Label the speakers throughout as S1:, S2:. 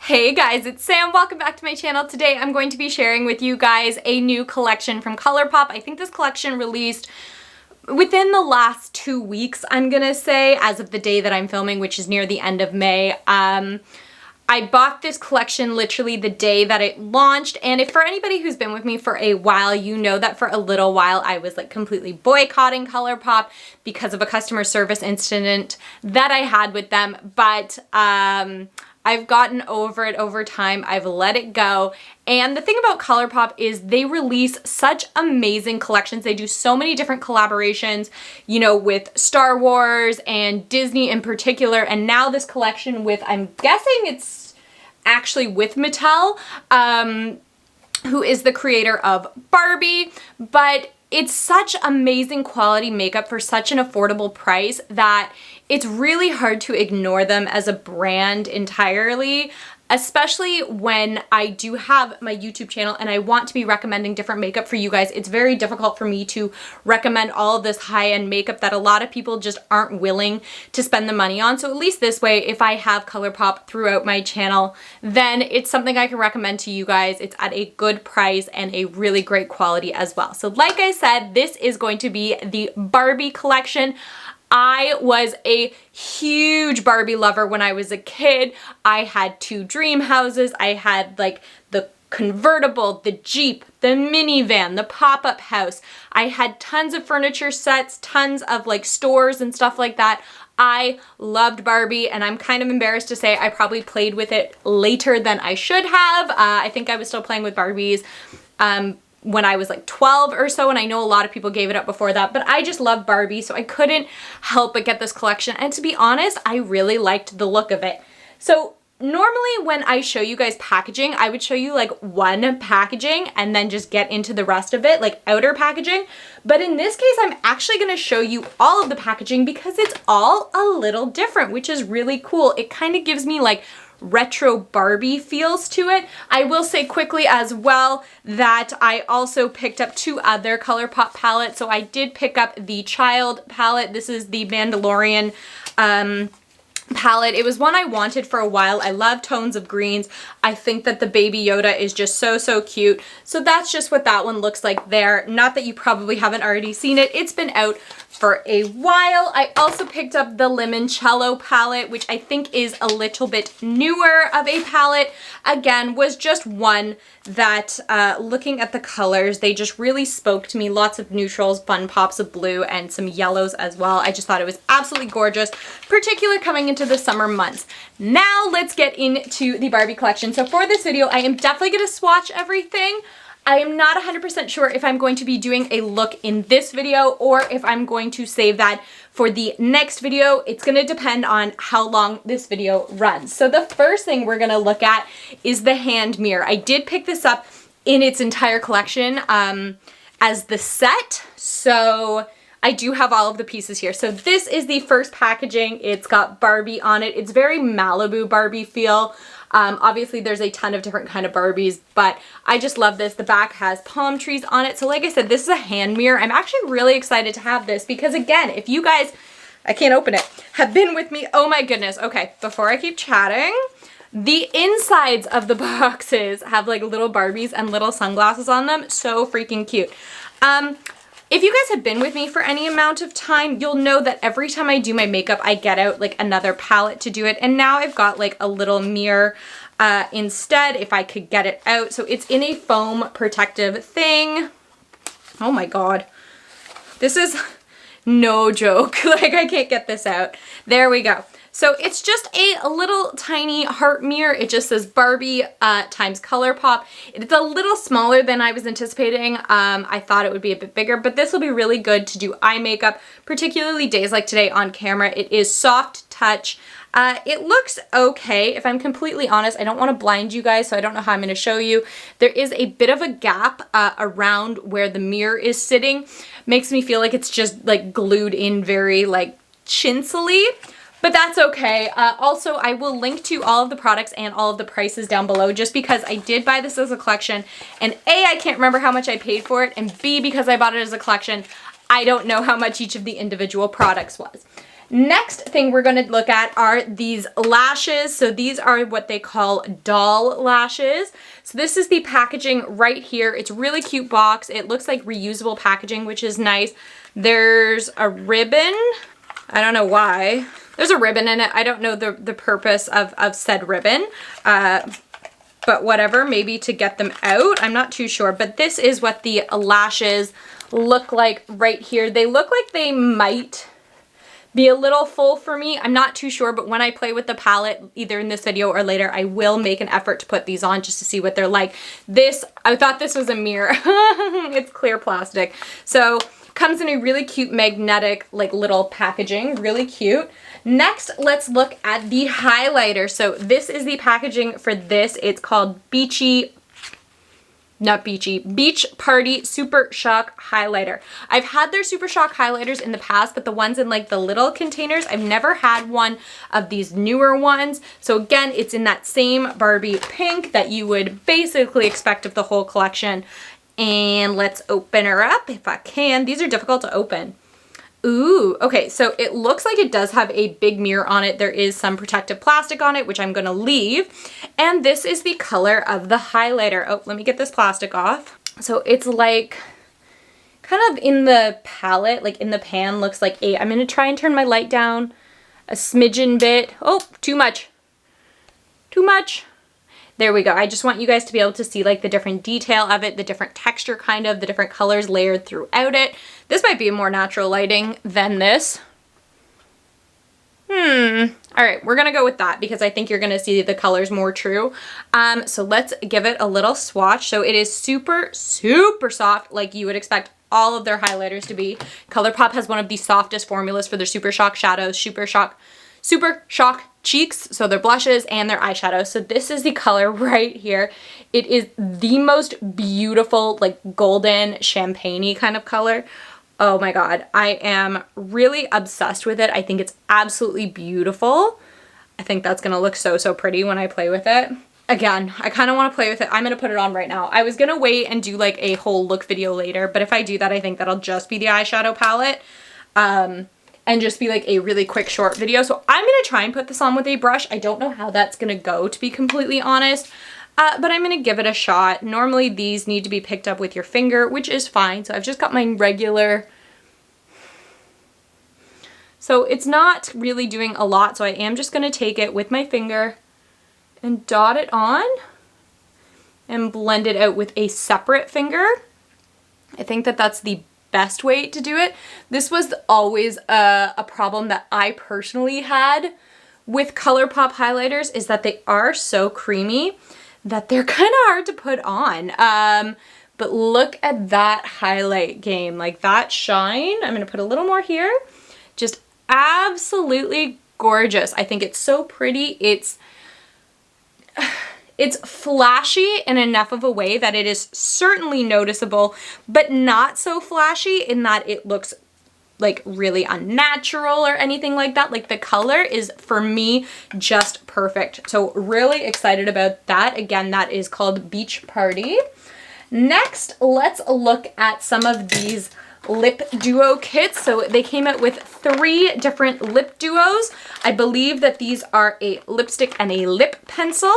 S1: Hey guys, it's Sam. Welcome back to my channel. Today I'm going to be sharing with you guys a new collection from Colourpop. I think this collection released within the last 2 weeks, I'm gonna say, as of the day that I'm filming, which is near the end of May. I bought this collection literally the day that it launched, and if for anybody who's been with me for a while, you know that for a little while I was like completely boycotting Colourpop because of a customer service incident that I had with them, but I've gotten over it over time. I've let it go. And the thing about Colourpop is they release such amazing collections. They do so many different collaborations, you know, with Star Wars and Disney in particular. And now this collection with, I'm guessing it's actually with Mattel, who is the creator of Barbie. But it's such amazing quality makeup for such an affordable price that it's really hard to ignore them as a brand entirely, especially when I do have my YouTube channel and I want to be recommending different makeup for you guys. It's very difficult for me to recommend all of this high-end makeup that a lot of people just aren't willing to spend the money on. So at least this way, if I have Colourpop throughout my channel, then it's something I can recommend to you guys. It's at a good price and a really great quality as well. So like I said, this is going to be the Barbie collection. I was a huge Barbie lover when I was a kid. I had 2 dream houses. I had like the convertible, the Jeep, the minivan, the pop-up house. I had tons of furniture sets, tons of like stores and stuff like that. I loved Barbie, and I'm kind of embarrassed to say I probably played with it later than I should have. I think I was still playing with Barbies when I was like 12 or so, and I know a lot of people gave it up before that, but I just love Barbie, so I couldn't help but get this collection. And to be honest, I really liked the look of it. So normally when I show you guys packaging, I would show you like one packaging and then just get into the rest of it, like outer packaging. But in this case, I'm actually gonna show you all of the packaging because it's all a little different, which is really cool. It kind of gives me like retro Barbie feels to it. I will say quickly as well that I also picked up 2 other Colourpop palettes. So I did pick up the Child palette. This is the Mandalorian palette. It was one I wanted for a while. I love tones of greens. I think that the Baby Yoda is just so cute. So that's just what that one looks like there. Not that you probably haven't already seen it. It's been out for a while. I also picked up the Limoncello palette, which I think is a little bit newer of a palette. Again, was just one that looking at the colors, they just really spoke to me. Lots of neutrals, fun pops of blue, and some yellows as well. I just thought it was absolutely gorgeous, particularly coming into the summer months. Now let's get into the Barbie collection. So for this video, I am definitely going to swatch everything. I am not 100% sure if I'm going to be doing a look in this video or if I'm going to save that for the next video. It's going to depend on how long this video runs. So the first thing we're going to look at is the hand mirror. I did pick this up in its entire collection as the set. So I do have all of the pieces here. So this is the first packaging. It's got Barbie on it. It's very Malibu Barbie feel. Obviously there's a ton of different kind of Barbies, but I just love this. The back has palm trees on it. So like I said, this is a hand mirror. I'm actually really excited to have this because again, if you guys, I can't open it, have been with me, oh my goodness. Okay, before I keep chatting, the insides of the boxes have like little Barbies and little sunglasses on them. So freaking cute. If you guys have been with me for any amount of time, you'll know that every time I do my makeup, I get out like another palette to do it. And now I've got like a little mirror instead, if I could get it out. So it's in a foam protective thing. Oh my God. This is no joke. Like I can't get this out. There we go. So it's just a little tiny heart mirror. It just says Barbie times Colourpop. It's a little smaller than I was anticipating. I thought it would be a bit bigger, but this will be really good to do eye makeup, particularly days like today on camera. It is soft touch. It looks okay. If I'm completely honest, I don't want to blind you guys, so I don't know how I'm going to show you. There is a bit of a gap around where the mirror is sitting. Makes me feel like it's just like glued in very like chinsily. But that's okay. Also, I will link to all of the products and all of the prices down below just because I did buy this as a collection, and A, I can't remember how much I paid for it, and B, because I bought it as a collection, I don't know how much each of the individual products was. Next thing we're gonna look at are these lashes. So these are what they call doll lashes. So this is the packaging right here. It's a really cute box. It looks like reusable packaging, which is nice. There's a ribbon. I don't know why. There's a ribbon in it. I don't know the purpose of said ribbon. But whatever, maybe to get them out. I'm not too sure. But this is what the lashes look like right here. They look like they might be a little full for me. I'm not too sure, but when I play with the palette, either in this video or later, I will make an effort to put these on just to see what they're like. This, I thought this was a mirror. It's clear plastic. So comes in a really cute magnetic, like little packaging, really cute. Next, let's look at the highlighter. So this is the packaging for this. It's called Beach Party Super Shock Highlighter. I've had their Super Shock highlighters in the past, but the ones in like the little containers, I've never had one of these newer ones. So again, it's in that same Barbie pink that you would basically expect of the whole collection. And let's open her up if I can. These are difficult to open. Ooh, okay, so it looks like it does have a big mirror on it. There is some protective plastic on it, which I'm gonna leave. And this is the color of the highlighter. Oh, let me get this plastic off. So it's like, kind of in the palette, like in the pan, looks like I'm gonna try and turn my light down a smidgen bit. Oh, too much. Too much. There we go. I just want you guys to be able to see like the different detail of it, the different texture kind of, the different colors layered throughout it. This might be a more natural lighting than this. All right, we're gonna go with that because I think you're gonna see the colors more true. So let's give it a little swatch. So it is super, super soft, like you would expect all of their highlighters to be. Colourpop has one of the softest formulas for their Super Shock shadows, Super Shock cheeks, so their blushes and their eyeshadow. So this is the color right here. It is the most beautiful, like golden champagne-y kind of color. Oh my God, I am really obsessed with it. I think it's absolutely beautiful. I think that's gonna look so, so pretty when I play with it. Again, I kind of want to play with it. I'm gonna put it on right now. I was gonna wait and do like a whole look video later, but if I do that, I think that'll just be the eyeshadow palette. And just be like a really quick short video. So I'm gonna try and put this on with a brush. I don't know how that's gonna go, to be completely honest, but I'm gonna give it a shot. Normally these need to be picked up with your finger, which is fine. So I've just got my regular, so it's not really doing a lot. So I am just gonna take it with my finger and dot it on and blend it out with a separate finger. I think that that's the best way to do it. This was always a problem that I personally had with Colourpop highlighters, is that they are so creamy that they're kind of hard to put on. But look at that highlight game, like that shine. I'm gonna put a little more here. Just absolutely gorgeous. I think it's so pretty. It's flashy in enough of a way that it is certainly noticeable, but not so flashy in that it looks like really unnatural or anything like that. Like the color is, for me, just perfect. So really excited about that. Again, that is called Beach Party. Next, let's look at some of these lip duo kits. So they came out with 3 different lip duos. I believe that these are a lipstick and a lip pencil.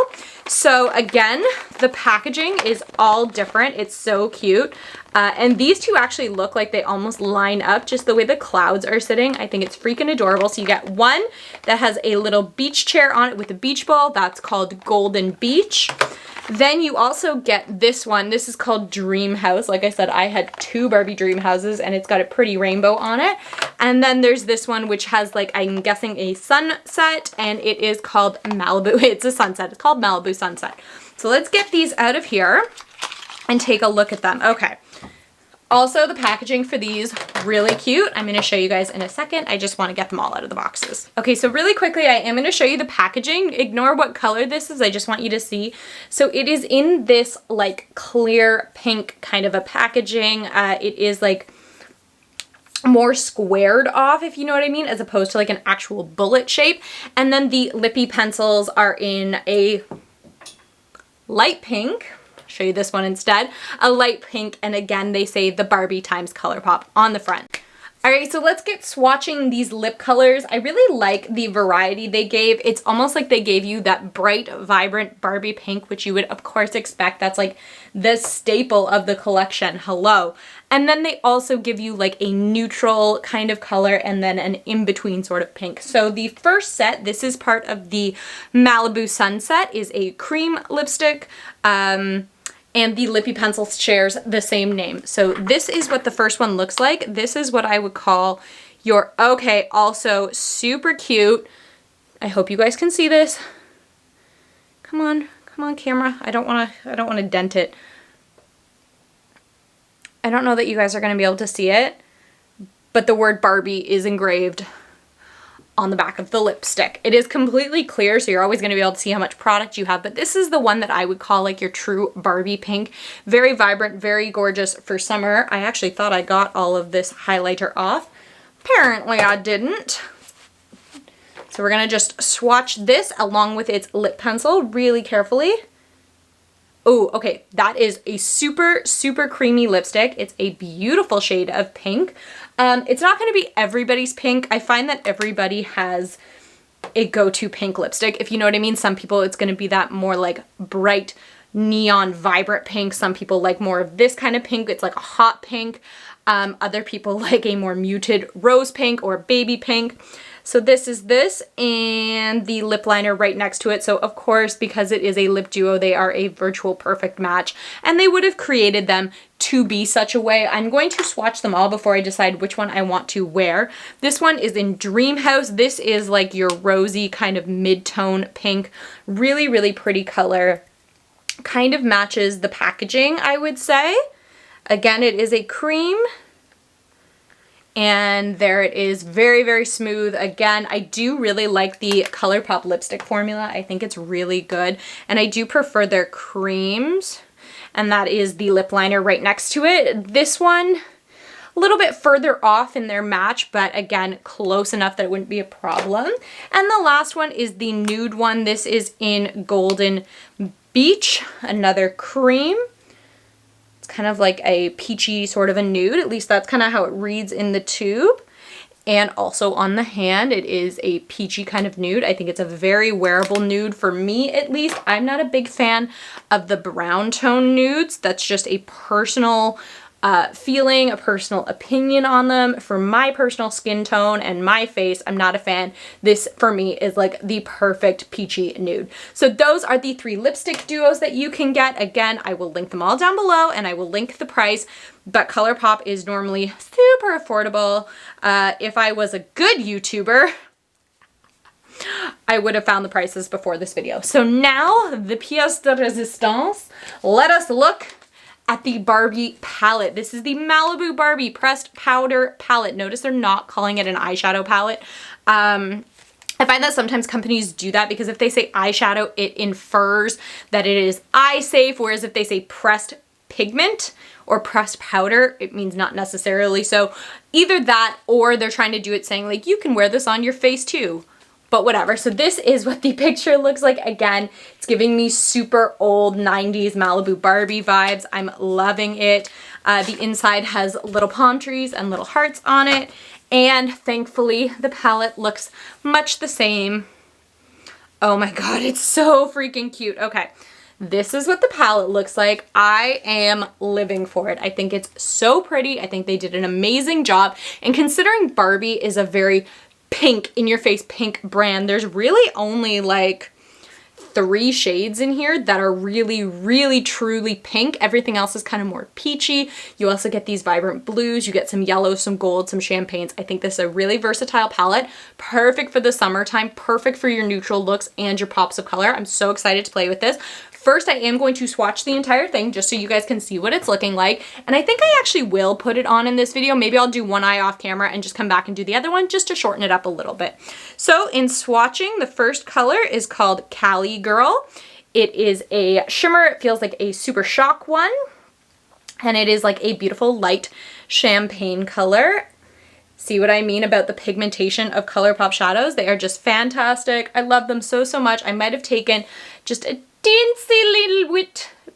S1: So again, the packaging is all different. It's so cute. And these two actually look like they almost line up, just the way the clouds are sitting. I think it's freaking adorable. So you get one that has a little beach chair on it with a beach ball. That's called Golden Beach. Then you also get this one. This is called Dreamhouse. Like I said, I had 2 Barbie Dreamhouses and it's got a pretty rainbow on it. And then there's this one which has, like, I'm guessing a sunset, and it is called Malibu. It's a sunset. It's called Malibu Sunset. So let's get these out of here and take a look at them. Okay. Also, the packaging for these, really cute. I'm going to show you guys in a second. I just want to get them all out of the boxes. Okay, so really quickly, I am going to show you the packaging. Ignore what color this is. I just want you to see. So it is in this like clear pink kind of a packaging. It is like more squared off, if you know what I mean, as opposed to like an actual bullet shape. And then the lippy pencils are in a light pink. Show you this one instead, a light pink, and again they say the Barbie times Colourpop on the front. All right, so let's get swatching these lip colors. I really like the variety they gave. It's almost like they gave you that bright, vibrant Barbie pink, which you would of course expect. That's like the staple of the collection. Hello. And then they also give you like a neutral kind of color and then an in-between sort of pink. So the first set, this is part of the Malibu Sunset, is a cream lipstick. And the Lippy Pencil shares the same name. So this is what the first one looks like. This is what I would call your, okay, also super cute. I hope you guys can see this. Come on camera. I don't wanna dent it. I don't know that you guys are gonna be able to see it, but the word Barbie is engraved on the back of the lipstick. It is completely clear, so you're always going to be able to see how much product you have, but this is the one that I would call like your true Barbie pink. Very vibrant, very gorgeous for summer. I actually thought I got all of this highlighter off. Apparently I didn't. So we're going to just swatch this along with its lip pencil really carefully. Oh, okay, that is a super, super creamy lipstick. It's a beautiful shade of pink. It's not going to be everybody's pink. I find that everybody has a go-to pink lipstick, if you know what I mean. Some people, it's going to be that more like bright, neon, vibrant pink. Some people like more of this kind of pink. It's like a hot pink. Other people like a more muted rose pink or baby pink. So this is this and the lip liner right next to it. So of course, because it is a lip duo, they are a virtual perfect match and they would have created them to be such a way. I'm going to swatch them all before I decide which one I want to wear. This one is in Dreamhouse. This is like your rosy kind of mid-tone pink. Really, really pretty color. Kind of matches the packaging, I would say. Again, it is a cream. And there it is, very, very smooth. Again, I do really like the Colourpop lipstick formula. I think it's really good. And I do prefer their creams. And that is the lip liner right next to it. This one, a little bit further off in their match, but again, close enough that it wouldn't be a problem. And the last one is the nude one. This is in Golden Beach, another cream. It's kind of like a peachy sort of a nude. At least that's kind of how it reads in the tube. And also on the hand, it is a peachy kind of nude. I think it's a very wearable nude for me, at least. I'm not a big fan of the brown tone nudes. That's just a personal feeling, a personal opinion on them. For my personal skin tone and my face, I'm not a fan. This, for me, is like the perfect peachy nude. So those are the 3 lipstick duos that you can get. Again, I will link them all down below and I will link the price, but Colourpop is normally super affordable. If I was a good YouTuber, I would have found the prices before this video. So now, the pièce de résistance, let us look at the Barbie palette. This is the Malibu Barbie Pressed Powder Palette. Notice they're not calling it an eyeshadow palette. I find that sometimes companies do that because if they say eyeshadow, it infers that it is eye safe, whereas if they say pressed pigment or pressed powder, it means not necessarily. So either that or they're trying to do it saying like, you can wear this on your face too. But whatever. So this is what the picture looks like. Again, it's giving me super old 90s Malibu Barbie vibes. I'm loving it. The inside has little palm trees and little hearts on it. And thankfully, the palette looks much the same. Oh my God, it's so freaking cute. Okay, this is what the palette looks like. I am living for it. I think it's so pretty. I think they did an amazing job. And considering Barbie is a very pink, in your face pink brand, there's really only like 3 shades in here that are really, really truly pink. Everything else is kind of more peachy. You also get these vibrant blues. You get some yellows, some gold, some champagnes. I think this is a really versatile palette. Perfect for the summertime, perfect for your neutral looks and your pops of color. I'm so excited to play with this. First, I am going to swatch the entire thing just so you guys can see what it's looking like. And I think I actually will put it on in this video. Maybe I'll do one eye off camera and just come back and do the other one just to shorten it up a little bit. So in swatching, the first color is called Cali Girl. It is a shimmer. It feels like a super shock one. And it is like a beautiful light champagne color. See what I mean about the pigmentation of Colourpop shadows? They are just fantastic. I love them so, so much. I might have taken just a teensy little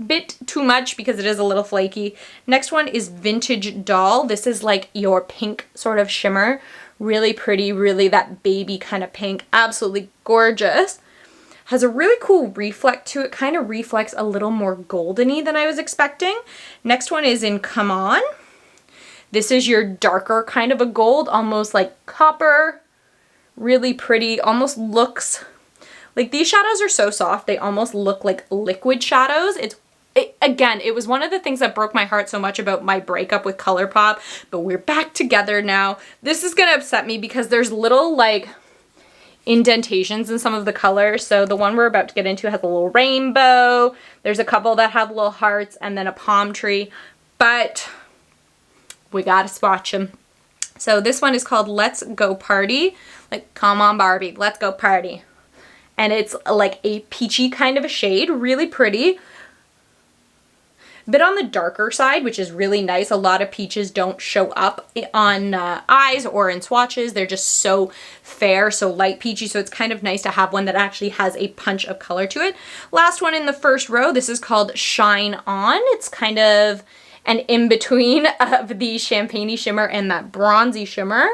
S1: bit too much because it is a little flaky. Next one is Vintage Doll. This is like your pink sort of shimmer. Really pretty, really that baby kind of pink. Absolutely gorgeous. Has a really cool reflect to it. Kind of reflects a little more goldeny than I was expecting. Next one is in Come On. This is your darker kind of a gold, almost like copper. Really pretty, almost looks like these shadows are so soft, they almost look like liquid shadows. Again, it was one of the things that broke my heart so much about my breakup with Colourpop, but we're back together now. This is gonna upset me because there's little like indentations in some of the colors. So the one we're about to get into has a little rainbow. There's a couple that have little hearts and then a palm tree, but we gotta swatch them. So this one is called Let's Go Party. Like, come on Barbie, let's go party. And it's like a peachy kind of a shade, really pretty. A bit on the darker side, which is really nice. A lot of peaches don't show up on eyes or in swatches. They're just so fair, so light peachy. So it's kind of nice to have one that actually has a punch of color to it. Last one in the first row, this is called Shine On. It's kind of an in-between of the champagne-y shimmer and that bronzy shimmer.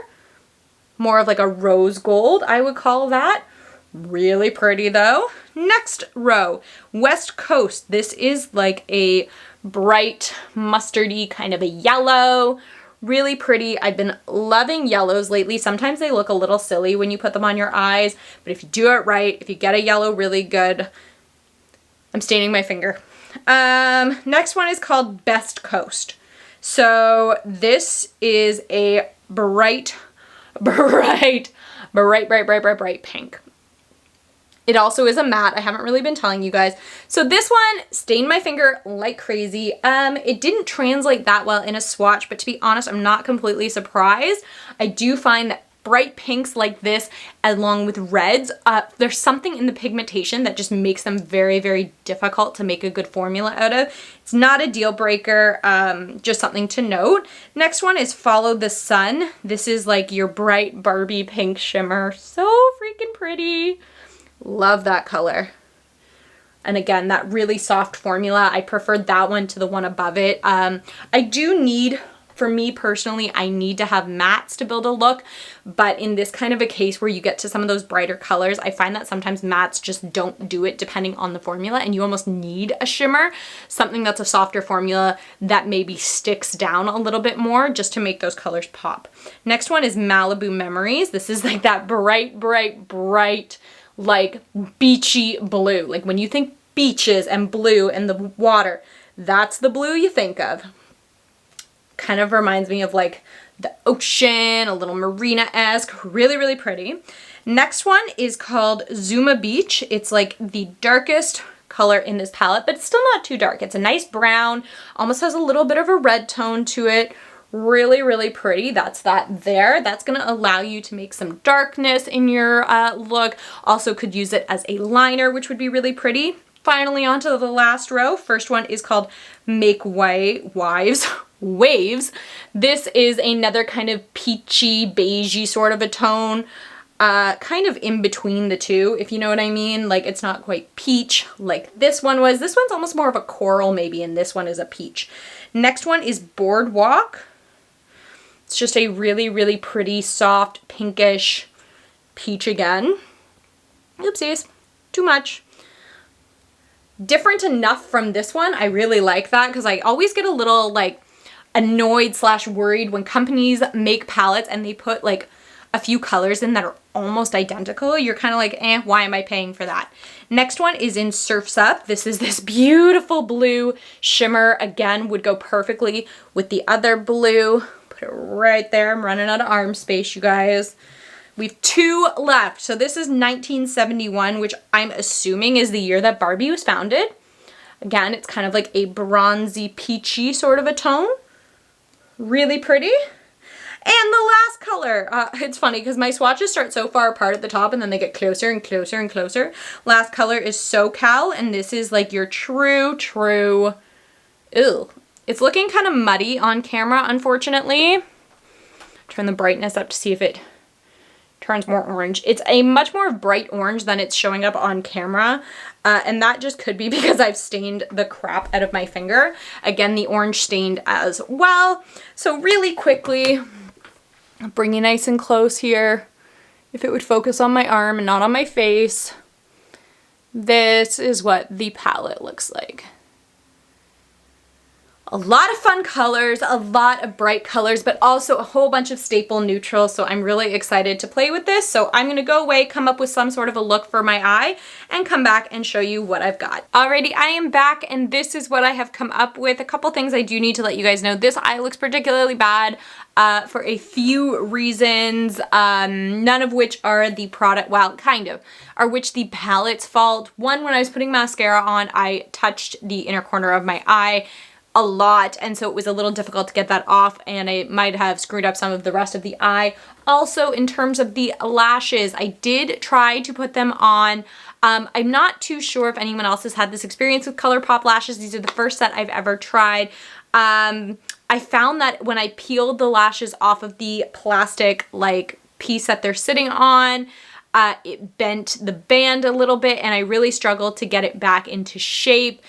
S1: More of like a rose gold, I would call that. Really pretty though. Next row, West Coast. This is like a bright mustardy kind of a yellow. Really pretty. I've been loving yellows lately. Sometimes they look a little silly when you put them on your eyes, but if you do it right, if you get a yellow really good, I'm staining my finger. Next one is called Best Coast. So this is a bright pink. It also is a matte. I haven't really been telling you guys. So this one stained my finger like crazy. It didn't translate that well in a swatch, but to be honest, I'm not completely surprised. I do find that bright pinks like this, along with reds, there's something in the pigmentation that just makes them very, very difficult to make a good formula out of. It's not a deal breaker, just something to note. Next one is Follow the Sun. This is like your bright Barbie pink shimmer. So freaking pretty. Love that color. And again, that really soft formula. I preferred that one to the one above it. I do need, for me personally, I need to have mattes to build a look, but in this kind of a case where you get to some of those brighter colors, I find that sometimes mattes just don't do it depending on the formula, and you almost need a shimmer, something that's a softer formula that maybe sticks down a little bit more just to make those colors pop. Next one is Malibu Memories. This is like that bright, like beachy blue. Like when you think beaches and blue and the water, that's the blue you think of. Kind of reminds me of like the ocean, a little marina-esque, really, really pretty. Next one is called Zuma Beach. It's like the darkest color in this palette, but it's still not too dark. It's a nice brown, almost has a little bit of a red tone to it. Really, really pretty. That's that there. That's going to allow you to make some darkness in your look. Also could use it as a liner, which would be really pretty. Finally, onto the last row. First one is called Make Waves. This is another kind of peachy, beigey sort of a tone. Kind of in between the two, if you know what I mean. Like it's not quite peach like this one was. This one's almost more of a coral maybe, and this one is a peach. Next one is Boardwalk. It's just a really, really pretty, soft, pinkish peach again. Oopsies, too much. Different enough from this one. I really like that because I always get a little like annoyed / worried when companies make palettes and they put like a few colors in that are almost identical. You're kind of like, why am I paying for that? Next one is in Surf's Up. This is this beautiful blue shimmer. Again, would go perfectly with the other blue. Put it right there. I'm running out of arm space, you guys. We have two left. So this is 1971, which I'm assuming is the year that Barbie was founded. Again, it's kind of like a bronzy, peachy sort of a tone. Really pretty. And the last color, it's funny because my swatches start so far apart at the top and then they get closer and closer and closer. Last color is SoCal, and this is like your true, ew. It's looking kind of muddy on camera, unfortunately. Turn the brightness up to see if it turns more orange. It's a much more bright orange than it's showing up on camera. And that just could be because I've stained the crap out of my finger. Again, the orange stained as well. So really quickly, I'll bring you nice and close here. If it would focus on my arm and not on my face. This is what the palette looks like. A lot of fun colors, a lot of bright colors, but also a whole bunch of staple neutrals. So I'm really excited to play with this. So I'm gonna go away, come up with some sort of a look for my eye, and come back and show you what I've got. Alrighty, I am back, and this is what I have come up with. A couple things I do need to let you guys know. This eye looks particularly bad for a few reasons, none of which are the product, well, kind of, are which the palette's fault. One, when I was putting mascara on, I touched the inner corner of my eye a lot, and so it was a little difficult to get that off, and I might have screwed up some of the rest of the eye. Also, in terms of the lashes, I did try to put them on. I'm not too sure if anyone else has had this experience with Colourpop lashes. These are the first set I've ever tried. I found that when I peeled the lashes off of the plastic like piece that they're sitting on, it bent the band a little bit, and I really struggled to get it back into shape.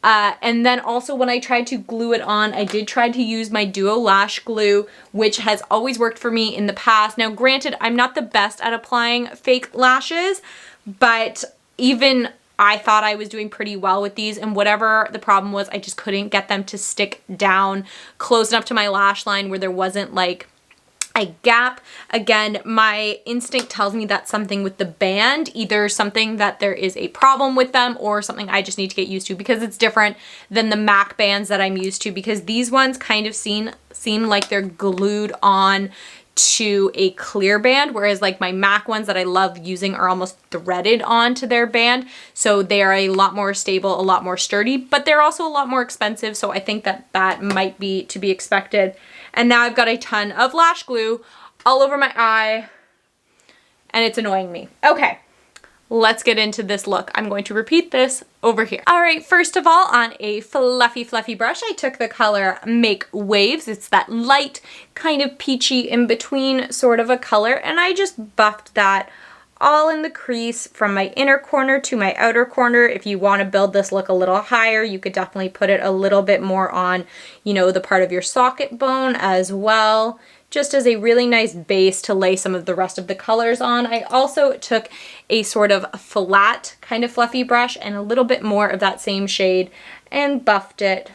S1: And then also when I tried to glue it on, I did try to use my Duo Lash Glue, which has always worked for me in the past. Now, granted, I'm not the best at applying fake lashes, but even I thought I was doing pretty well with these, and whatever the problem was, I just couldn't get them to stick down close enough to my lash line where there wasn't like a gap. Again, my instinct tells me that's something with the band, either something that there is a problem with them or something I just need to get used to, because it's different than the MAC bands that I'm used to, because these ones kind of seem like they're glued on to a clear band, whereas like my MAC ones that I love using are almost threaded onto their band. So they are a lot more stable, a lot more sturdy, but they're also a lot more expensive. So I think that that might be to be expected. And now I've got a ton of lash glue all over my eye, and it's annoying me. Okay, let's get into this look. I'm going to repeat this over here. All right, first of all, on a fluffy brush, I took the color Make Waves. It's that light, kind of peachy in between sort of a color, and I just buffed that all in the crease from my inner corner to my outer corner. If you want to build this look a little higher, you could definitely put it a little bit more on, you know, the part of your socket bone as well, just as a really nice base to lay some of the rest of the colors on. I also took a sort of flat, kind of fluffy brush and a little bit more of that same shade and buffed it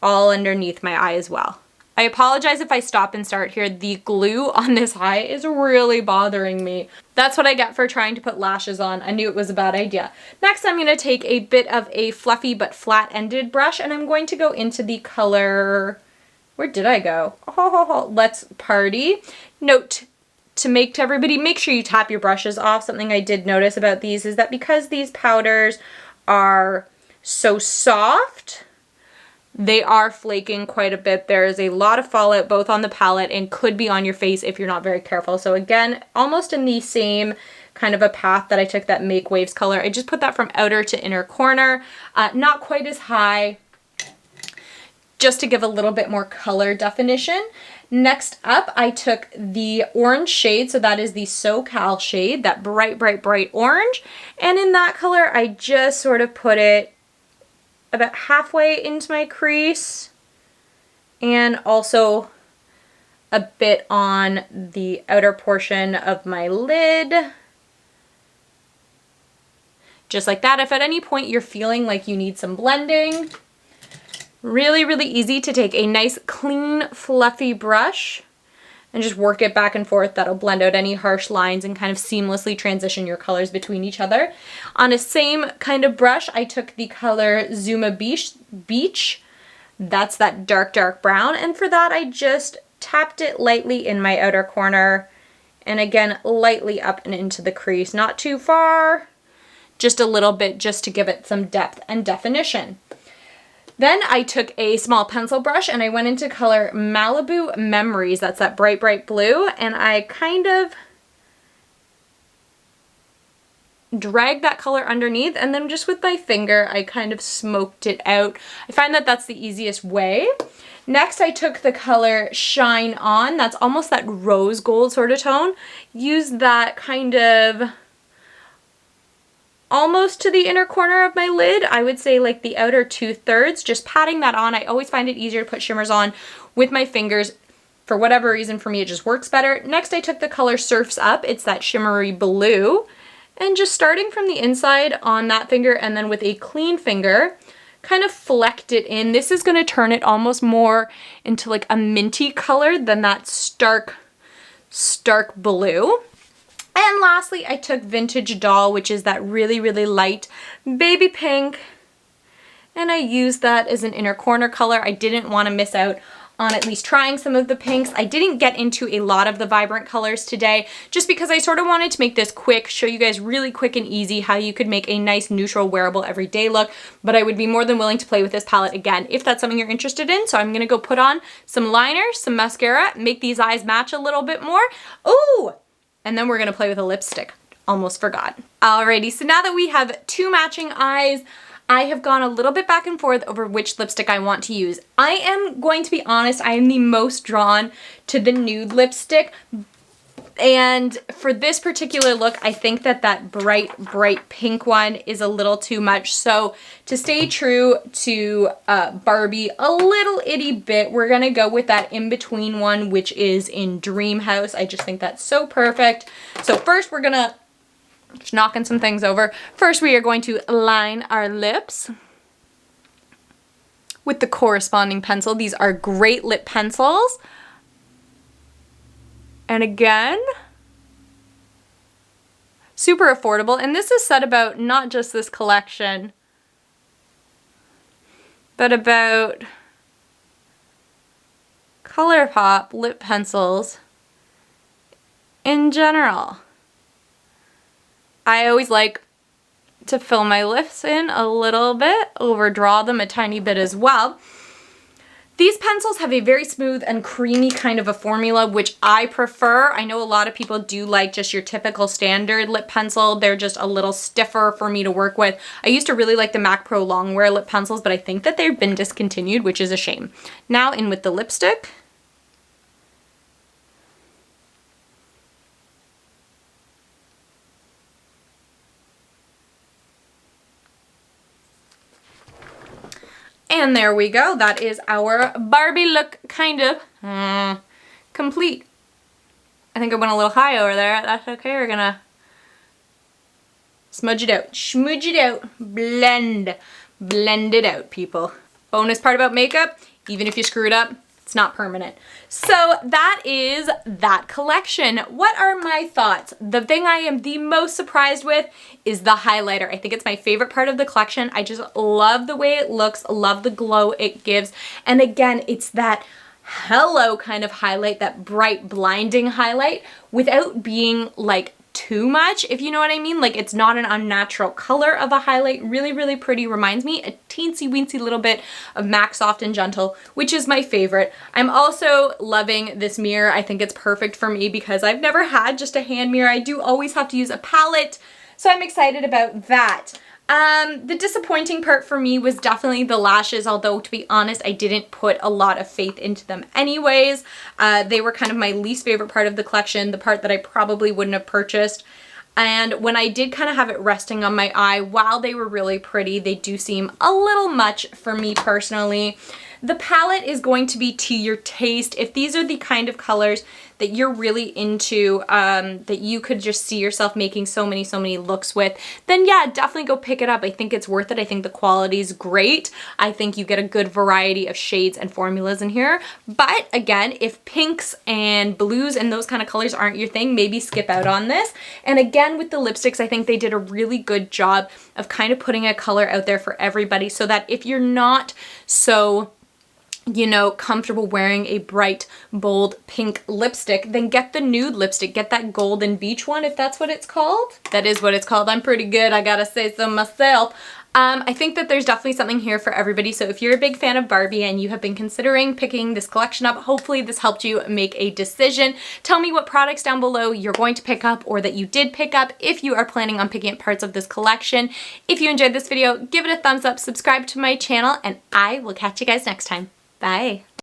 S1: all underneath my eye as well. I apologize if I stop and start here. The glue on this eye is really bothering me. That's what I get for trying to put lashes on. I knew it was a bad idea. Next, I'm going to take a bit of a fluffy but flat-ended brush, and I'm going to go into the color... Where did I go? Oh, Let's Party. Note to everybody, make sure you tap your brushes off. Something I did notice about these is that because these powders are so soft, they are flaking quite a bit. There is a lot of fallout both on the palette and could be on your face if you're not very careful. So again, almost in the same kind of a path that I took that Make Waves color. I just put that from outer to inner corner. Not quite as high, just to give a little bit more color definition. Next up, I took the orange shade, so that is the SoCal shade, that bright orange. And in that color, I just sort of put it about halfway into my crease, and also a bit on the outer portion of my lid. Just like that. If at any point you're feeling like you need some blending, really easy to take a nice, clean, fluffy brush and just work it back and forth. That'll blend out any harsh lines and kind of seamlessly transition your colors between each other. On a same kind of brush, I took the color Zuma Beach. That's that dark brown. And for that, I just tapped it lightly in my outer corner. And again, lightly up and into the crease. Not too far, just a little bit, just to give it some depth and definition. Then I took a small pencil brush and I went into color Malibu Memories. That's that bright blue. And I kind of drag that color underneath, and then just with my finger, I kind of smoked it out. I find that that's the easiest way. Next, I took the color Shine On. That's almost that rose gold sort of tone. Use that kind of almost to the inner corner of my lid. I would say like the outer 2/3, just patting that on. I always find it easier to put shimmers on with my fingers. For whatever reason, for me, it just works better. Next, I took the color Surfs Up. It's that shimmery blue. And just starting from the inside on that finger and then with a clean finger, kind of flecked it in. This is gonna turn it almost more into like a minty color than that stark blue. And lastly, I took Vintage Doll, which is that really, really light baby pink. And I used that as an inner corner color. I didn't want to miss out on at least trying some of the pinks. I didn't get into a lot of the vibrant colors today just because I sort of wanted to make this quick, show you guys really quick and easy how you could make a nice neutral wearable everyday look, but I would be more than willing to play with this palette again if that's something you're interested in. So I'm gonna go put on some liner, some mascara, make these eyes match a little bit more. Ooh! And then we're gonna play with a lipstick. Almost forgot. Alrighty, so now that we have two matching eyes, I have gone a little bit back and forth over which lipstick I want to use. I am going to be honest, I am the most drawn to the nude lipstick. And for this particular look, I think that that bright pink one is a little too much. So to stay true to Barbie a little itty bit, we're gonna go with that in-between one, which is in Dreamhouse. I just think that's so perfect. So first we're gonna, just knocking some things over. First we are going to line our lips with the corresponding pencil. These are great lip pencils. And again, super affordable. And this is said about not just this collection, but about Colourpop lip pencils in general. I always like to fill my lips in a little bit, overdraw them a tiny bit as well. These pencils have a very smooth and creamy kind of a formula, which I prefer. I know a lot of people do like just your typical standard lip pencil. They're just a little stiffer for me to work with. I used to really like the MAC Pro Longwear lip pencils, but I think that they've been discontinued, which is a shame. Now in with the lipstick. And there we go. That is our Barbie look kind of complete. I think I went a little high over there. That's okay. We're gonna smudge it out, smudge it out, blend it out, people. Bonus part about makeup, even if you screw it up, it's not permanent. So that is that collection. What are my thoughts? The thing I am the most surprised with is the highlighter. I think it's my favorite part of the collection. I just love the way it looks, love the glow it gives. And again, it's that hello kind of highlight, that bright, blinding highlight without being like too much, if you know what I mean. Like, it's not an unnatural color of a highlight. Really, really pretty. Reminds me a teensy weensy little bit of MAC Soft and Gentle, which is my favorite. I'm also loving this mirror. I think it's perfect for me because I've never had just a hand mirror. I do always have to use a palette, so I'm excited about that. The disappointing part for me was definitely the lashes, although to be honest, I didn't put a lot of faith into them anyways. They were kind of my least favorite part of the collection, the part that I probably wouldn't have purchased. And when I did kind of have it resting on my eye, while they were really pretty, they do seem a little much for me personally. The palette is going to be to your taste. If these are the kind of colors that you're really into, that you could just see yourself making so many looks with, then yeah, definitely go pick it up. I think it's worth it. I think the quality is great. I think you get a good variety of shades and formulas in here. But again, if pinks and blues and those kind of colors aren't your thing, maybe skip out on this. And again, with the lipsticks, I think they did a really good job of kind of putting a color out there for everybody so that if you're not so, you know, comfortable wearing a bright, bold pink lipstick, then get the nude lipstick. Get that Golden Beach one, if that's what it's called. That is what it's called. I'm pretty good, I gotta say so myself. I think that there's definitely something here for everybody. So if you're a big fan of Barbie and you have been considering picking this collection up, hopefully this helped you make a decision. Tell me what products down below you're going to pick up or that you did pick up if you are planning on picking up parts of this collection. If you enjoyed this video, give it a thumbs up, subscribe to my channel, and I will catch you guys next time. Bye.